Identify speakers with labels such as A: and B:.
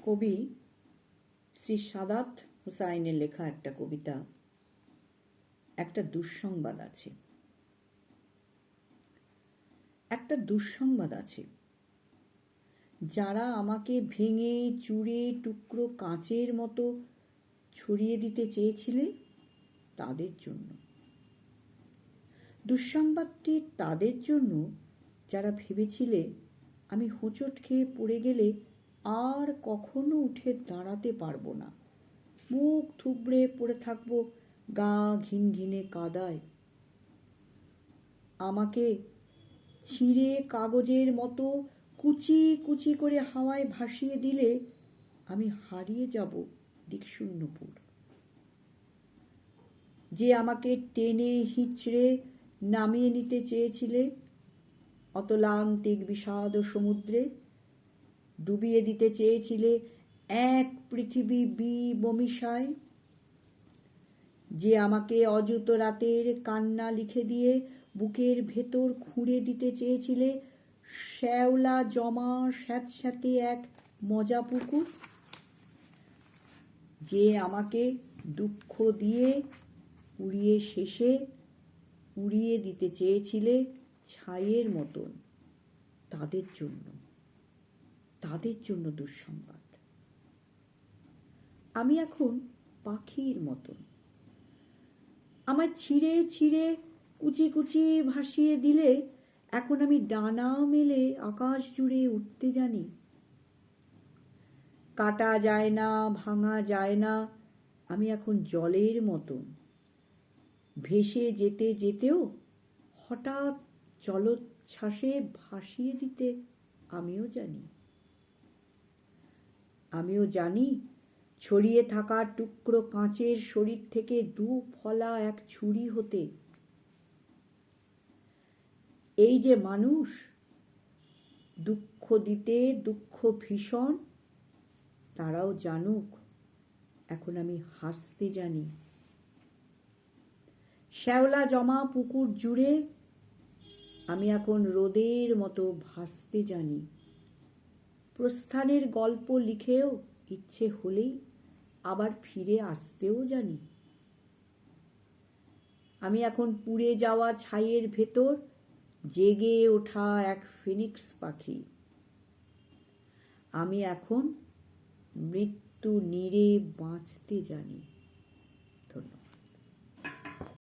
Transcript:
A: কবি শ্রী সাদাত হুসাইনের লেখা একটা কবিতা, একটা দুঃসংবাদ আছে। একটা দুঃসংবাদ আছে, যারা আমাকে ভেঙে চুরে টুকরো কাঁচের মতো ছড়িয়ে দিতে চেয়েছিলে তাদের জন্য। দুঃসংবাদটি তাদের জন্য যারা ভেবেছিলে আমি হোঁচট খেয়ে পড়ে গেলে আর কখনো উঠে দাঁড়াতে পারবো না, মুখ থুবড়ে পড়ে থাকবো গা ঘিনঘিনে কাদায়। আমাকে ছিঁড়ে কাগজের মতো কুচি কুচি করে হাওয়ায় ভাসিয়ে দিলে আমি হারিয়ে যাব দিকশূন্যপুর। যে আমাকে টেনে হিঁচড়ে নামিয়ে নিতে চেয়েছিলে অতলান্তিক বিষাদ সমুদ্রে, ডুবিয়ে দিতে চেয়েছিলে এক পৃথিবী বমিশায়, যে আমাকে অযুত রাতের কান্না লিখে দিয়ে বুকের ভেতর খুঁড়ে দিতে চেয়েছিলে শ্যাওলা জমা স্যাঁতস্যাঁতে এক মজা পুকুর, যে আমাকে দুঃখ দিয়ে পুড়িয়ে শেষে উড়িয়ে দিতে চেয়েছিলে ছাইয়ের মতন, তাদের জন্য দুঃসংবাদ। আমি এখন পাখির মতন, আমার ছিঁড়ে ছিঁড়ে কুচি কুচি ভাসিয়ে দিলে এখন আমি ডানা মেলে আকাশ জুড়ে উঠতে জানি। কাটা যায় না, ভাঙা যায় না, আমি এখন জলের মতন, ভেসে যেতে যেতেও হঠাৎ জলোচ্ছ্বাসে ভাসিয়ে দিতে আমিও জানি ছড়িয়ে থাকা টুকরো কাঁচের শরীর থেকে দু ফলা এক ছুরি হতে। এই যে মানুষ, দুঃখ দিতে দুঃখ ভীষণ, তারাও জানুক এখন আমি হাসতে জানি। শ্যাওলা জমা পুকুর জুড়ে আমি এখন রোদের মতো ভাসতে জানি। প্রস্থানের গল্প লিখেও ইচ্ছে হলেই আবার ফিরে আসতেও জানি। আমি এখন পুড়ে যাওয়া ছাইয়ের ভেতর জেগে ওঠা এক ফিনিক্স পাখি। আমি এখন মৃত্যু নীড়ে বাঁচতে জানি।